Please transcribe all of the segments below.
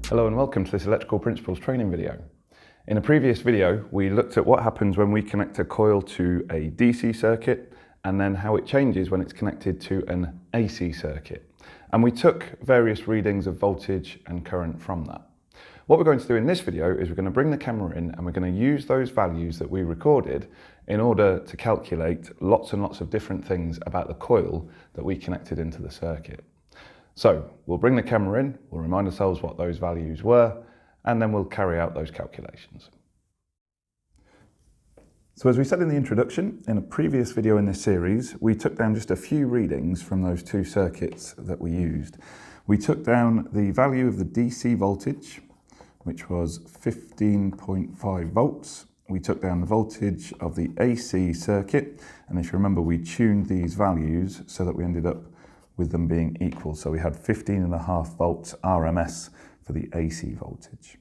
Hello and welcome to this electrical principles training video. In a previous video, we looked at what happens when we connect a coil to a DC circuit and then how it changes when it's connected to an AC circuit. And we took various readings of voltage and current from that. What we're going to do in this video is we're going to bring the camera in and we're going to use those values that we recorded in order to calculate lots and lots of different things about the coil that we connected into the circuit. So we'll bring the camera in, we'll remind ourselves what those values were, and then we'll carry out those calculations. So as we said in the introduction, in a previous video in this series, we took down just a few readings from those two circuits that we used. We took down the value of the DC voltage, which was 15.5 volts. We took down the voltage of the AC circuit, and if you remember, we tuned these values so that we ended up with them being equal. So we had 15.5 volts RMS for the AC voltage.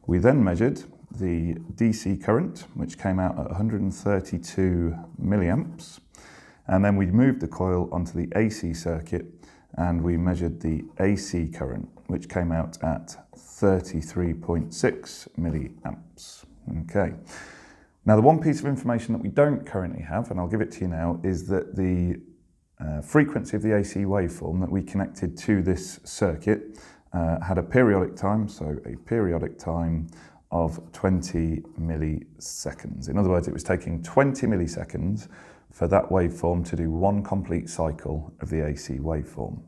We then measured the DC current, which came out at 132 milliamps. And then we moved the coil onto the AC circuit and we measured the AC current, which came out at 33.6 milliamps. Okay. Now the one piece of information that we don't currently have, and I'll give it to you now, is that the frequency of the AC waveform that we connected to this circuit had a periodic time, so a periodic time of 20 milliseconds. In other words, it was taking 20 milliseconds for that waveform to do one complete cycle of the AC waveform.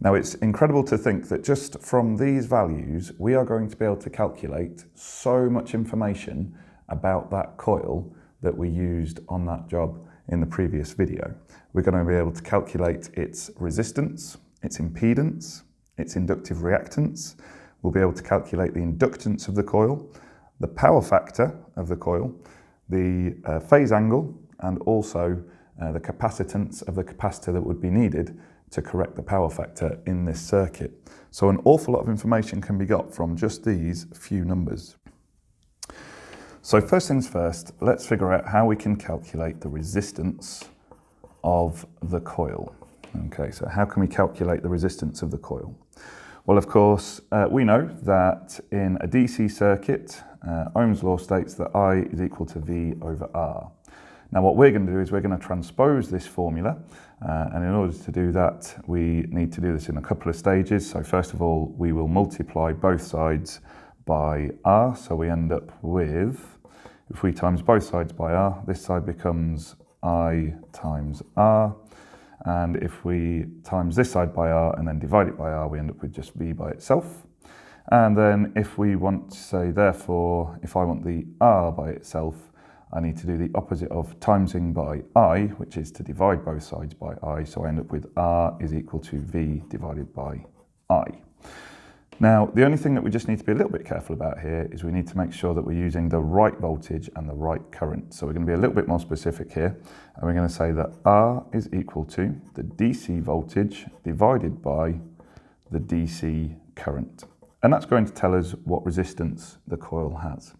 Now it's incredible to think that just from these values, we are going to be able to calculate so much information about that coil that we used on that job in the previous video. We're going to be able to calculate its resistance, its impedance, its inductive reactance. We'll be able to calculate the inductance of the coil, the power factor of the coil, the phase angle, and also the capacitance of the capacitor that would be needed to correct the power factor in this circuit. So an awful lot of information can be got from just these few numbers. So first things first, let's figure out how we can calculate the resistance of the coil. Okay, so how can we calculate the resistance of the coil? Well, of course, we know that in a DC circuit, Ohm's law states that I is equal to V over R. Now what we're going to do is we're going to transpose this formula, and in order to do that, we need to do this in a couple of stages. So first of all, we will multiply both sides by R, so we end up with, if we times both sides by R, this side becomes I times R, and if we times this side by R and then divide it by R, we end up with just V by itself. And then if we want to say, therefore, if I want the R by itself, I need to do the opposite of timesing by I, which is to divide both sides by I, so I end up with R is equal to V divided by I. Now, the only thing that we just need to be a little bit careful about here is we need to make sure that we're using the right voltage and the right current. So we're going to be a little bit more specific here, and we're going to say that R is equal to the DC voltage divided by the DC current. And that's going to tell us what resistance the coil has.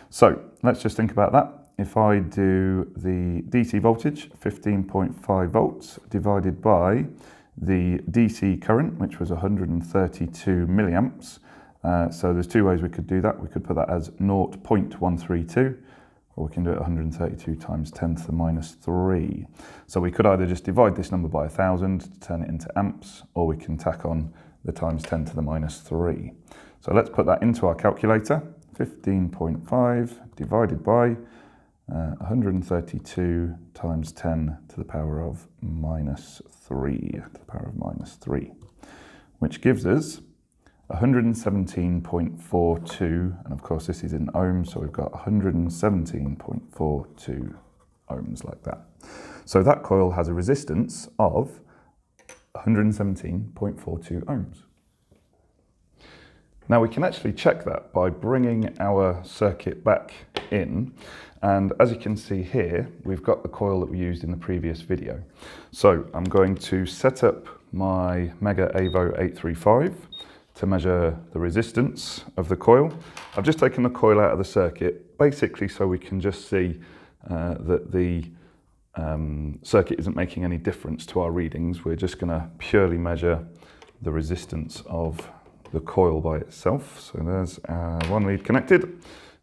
So let's just think about that. If I do the DC voltage, 15.5 volts, divided by the DC current, which was 132 milliamps. So there's two ways we could do that. We could put that as 0.132, or we can do it 132 times 10 to the minus 3. So we could either just divide this number by 1,000 to turn it into amps, or we can tack on the times 10 to the minus 3. So let's put that into our calculator. 15.5 divided by 132 times 10 to the power of minus 3, to the power of minus 3, which gives us 117.42, and of course this is in ohms, so we've got 117.42 ohms like that. So that coil has a resistance of 117.42 ohms. Now we can actually check that by bringing our circuit back in, and as you can see here, we've got the coil that we used in the previous video. So I'm going to set up my Mega Avo 835 to measure the resistance of the coil. I've just taken the coil out of the circuit, basically so we can just see that the circuit isn't making any difference to our readings. We're just going to purely measure the resistance of the coil by itself. So there's one lead connected,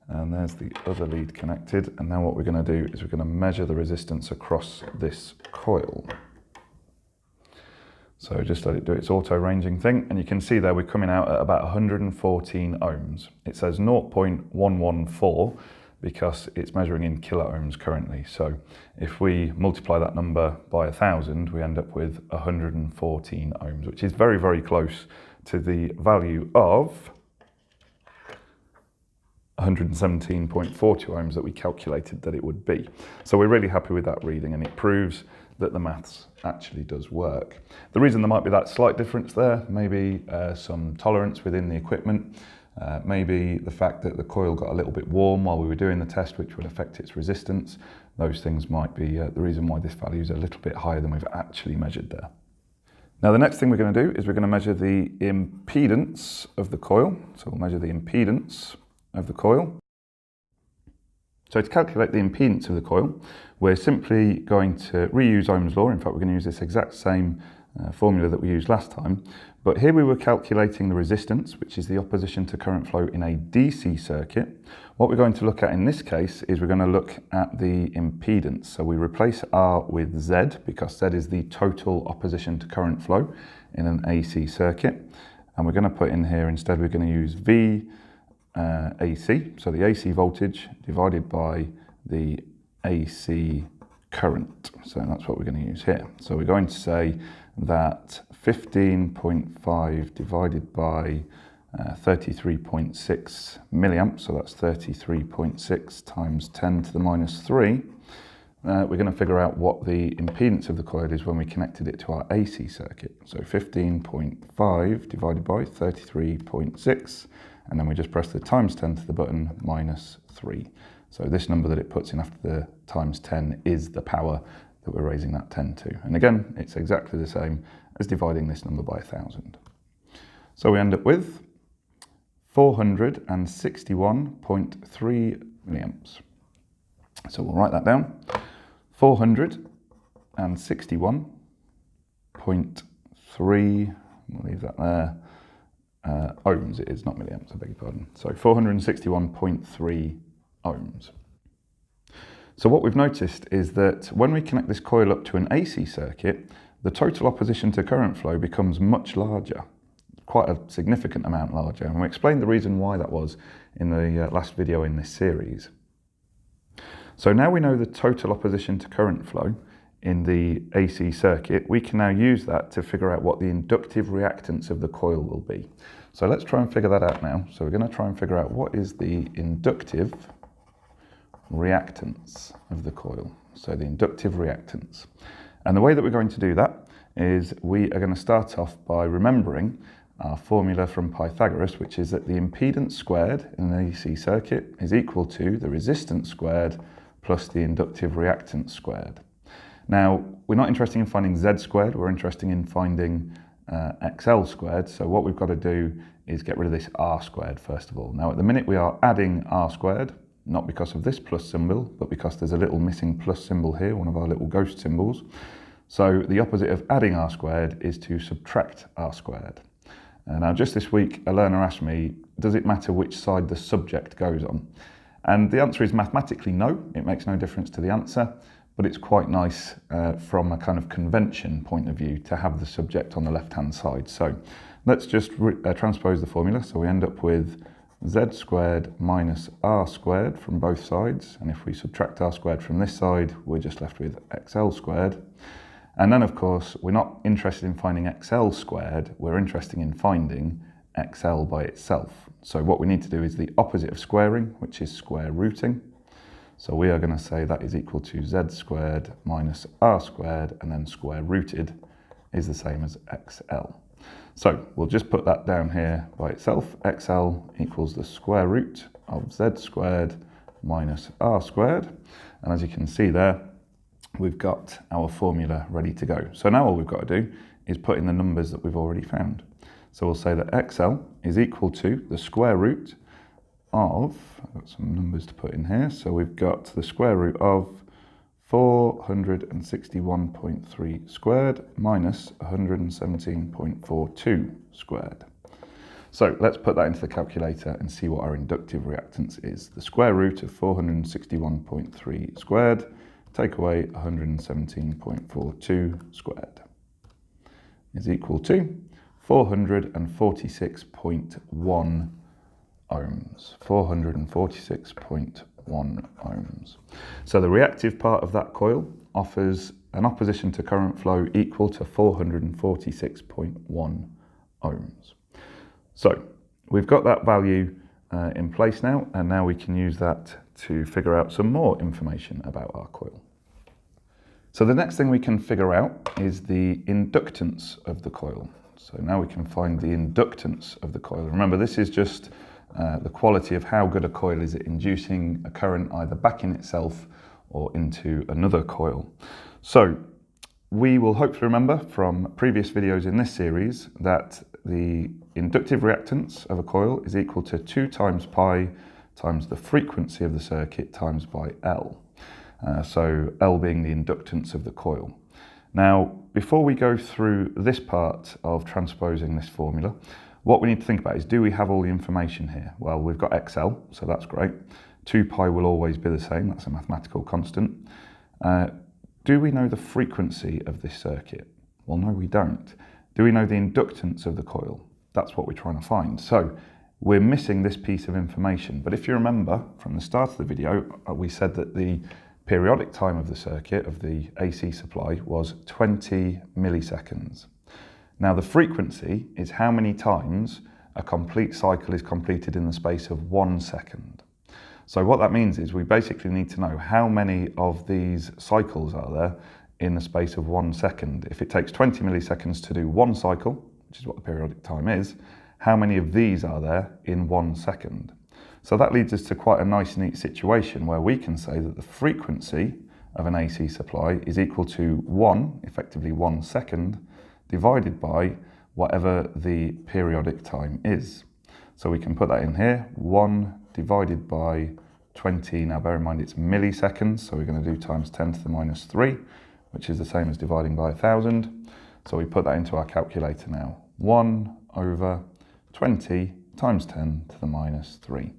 and there's the other lead connected. And now what we're going to do is we're going to measure the resistance across this coil. So just let it do its auto-ranging thing, and you can see there we're coming out at about 114 ohms. It says 0.114 because it's measuring in kilo ohms currently. So if we multiply that number by 1,000, we end up with 114 ohms, which is very, very close to the value of 117.42 ohms that we calculated that it would be. So we're really happy with that reading, and it proves that the maths actually does work. The reason there might be that slight difference there, maybe some tolerance within the equipment, maybe the fact that the coil got a little bit warm while we were doing the test, which would affect its resistance. Those things might be the reason why this value is a little bit higher than we've actually measured there. Now the next thing we're going to do is we're going to measure the impedance of the coil. So we'll measure the impedance of the coil. So to calculate the impedance of the coil, we're simply going to reuse Ohm's law. In fact, we're going to use this exact same formula that we used last time. But here we were calculating the resistance, which is the opposition to current flow in a DC circuit. What we're going to look at in this case is we're going to look at the impedance. So we replace R with Z, because Z is the total opposition to current flow in an AC circuit. And we're going to put in here, instead we're going to use V AC, so the AC voltage divided by the AC current. So that's what we're going to use here. So we're going to say that 15.5 divided by 33.6 milliamps, so that's 33.6 times 10 to the minus 3. We're going to figure out what the impedance of the coil is when we connected it to our AC circuit. So 15.5 divided by 33.6, and then we just press the times 10 to the button minus 3. So this number that it puts in after the times 10 is the power that we're raising that 10 to. And again, it's exactly the same as dividing this number by 1,000. So we end up with 461.3 milliamps. So we'll write that down. 461.3, we'll leave that there. Ohms it is, not milliamps, I beg your pardon. So 461.3 ohms. So what we've noticed is that when we connect this coil up to an AC circuit, the total opposition to current flow becomes much larger, quite a significant amount larger. And we explained the reason why that was in the last video in this series. So now we know the total opposition to current flow in the AC circuit, we can now use that to figure out what the inductive reactance of the coil will be. So let's try and figure that out now. So we're going to try and figure out what is the inductive reactance of the coil. So the inductive reactance. And the way that we're going to do that is we are going to start off by remembering our formula from Pythagoras, which is that the impedance squared in an AC circuit is equal to the resistance squared plus the inductive reactance squared. Now, we're not interested in finding Z squared, we're interested in finding XL squared. So what we've got to do is get rid of this R squared first of all. Now, at the minute we are adding R squared, not because of this plus symbol, but because there's a little missing plus symbol here, one of our little ghost symbols. So the opposite of adding R squared is to subtract R squared. Now, just this week, a learner asked me, does it matter which side the subject goes on? And the answer is mathematically no, it makes no difference to the answer. But it's quite nice from a kind of convention point of view to have the subject on the left-hand side. So let's just transpose the formula. So we end up with Z squared minus R squared from both sides. And if we subtract R squared from this side, we're just left with XL squared. And then, of course, we're not interested in finding XL squared. We're interested in finding XL by itself. So what we need to do is the opposite of squaring, which is square rooting. So we are going to say that is equal to Z squared minus R squared, and then square rooted is the same as XL. So we'll just put that down here by itself. XL equals the square root of Z squared minus R squared. And as you can see there, we've got our formula ready to go. So now all we've got to do is put in the numbers that we've already found. So we'll say that XL is equal to the square root of, I've got some numbers to put in here, so we've got the square root of 461.3 squared minus 117.42 squared. So let's put that into the calculator and see what our inductive reactance is. The square root of 461.3 squared, take away 117.42 squared, is equal to 446.1 ohms. 446.1 ohms. So the reactive part of that coil offers an opposition to current flow equal to 446.1 ohms. So we've got that value in place now, and now we can use that to figure out some more information about our coil. So the next thing we can figure out is the inductance of the coil. So now we can find the inductance of the coil. Remember, this is just the quality of how good a coil is at inducing a current either back in itself or into another coil. So we will hopefully remember from previous videos in this series that the inductive reactance of a coil is equal to 2 times pi times the frequency of the circuit times by L. So L being the inductance of the coil. Now, before we go through this part of transposing this formula, what we need to think about is, do we have all the information here? Well, we've got XL, so that's great. 2 pi will always be the same, that's a mathematical constant. Do we know the frequency of this circuit? Well, no, we don't. Do we know the inductance of the coil? That's what we're trying to find. So we're missing this piece of information. But if you remember from the start of the video, we said that the periodic time of the circuit of the AC supply was 20 milliseconds. Now the frequency is how many times a complete cycle is completed in the space of 1 second. So what that means is we basically need to know how many of these cycles are there in the space of 1 second. If it takes 20 milliseconds to do one cycle, which is what the periodic time is, how many of these are there in 1 second? So that leads us to quite a nice, neat situation where we can say that the frequency of an AC supply is equal to 1, effectively 1 second, divided by whatever the periodic time is. So we can put that in here, 1 divided by 20, now bear in mind it's milliseconds, so we're going to do times 10 to the minus 3, which is the same as dividing by 1,000. So we put that into our calculator now, 1 over 20 times 10 to the minus 3.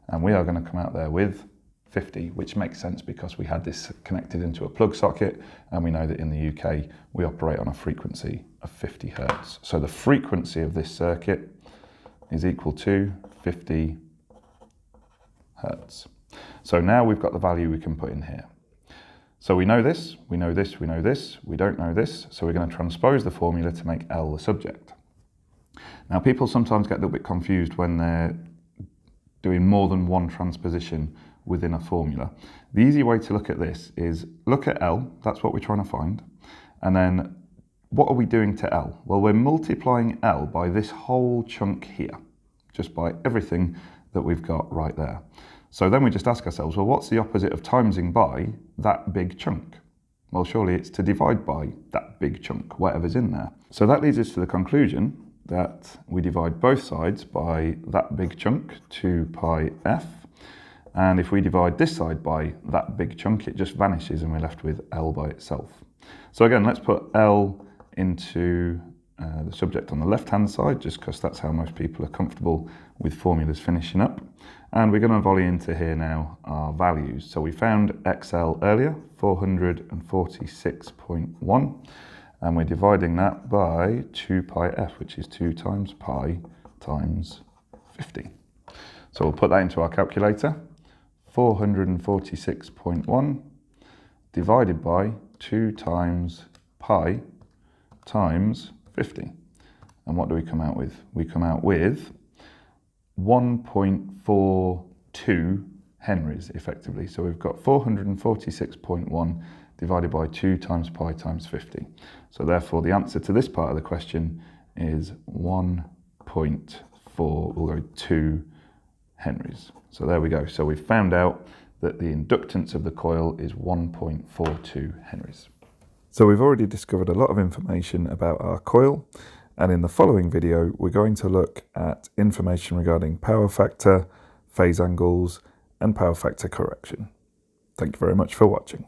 And we are going to come out there with 50, which makes sense because we had this connected into a plug socket, and we know that in the UK we operate on a frequency of 50 hertz. So the frequency of this circuit is equal to 50 hertz. So now we've got the value we can put in here. So we know this, we know this, we know this, we don't know this, so we're going to transpose the formula to make L the subject. Now people sometimes get a little bit confused when they're doing more than one transposition within a formula. The easy way to look at this is look at L, that's what we're trying to find, and then what are we doing to L? Well, we're multiplying L by this whole chunk here, just by everything that we've got right there. So then we just ask ourselves, well, what's the opposite of timesing by that big chunk? Well, surely it's to divide by that big chunk, whatever's in there. So that leads us to the conclusion that we divide both sides by that big chunk, 2 pi f. And if we divide this side by that big chunk, it just vanishes and we're left with L by itself. So again, let's put L into the subject on the left-hand side, just because that's how most people are comfortable with formulas finishing up. And we're going to volley into here now our values. So we found XL earlier, 446.1. And we're dividing that by 2 pi f, which is 2 times pi times 50. So we'll put that into our calculator. 446.1 divided by 2 times pi times 50. And what do we come out with? We come out with 1.42 henries, effectively. So we've got 446.1 divided by 2 times pi times 50. So therefore the answer to this part of the question is 1.42 henries. So there we go. So we've found out that the inductance of the coil is 1.42 henries. So we've already discovered a lot of information about our coil, and in the following video we're going to look at information regarding power factor, phase angles and power factor correction. Thank you very much for watching.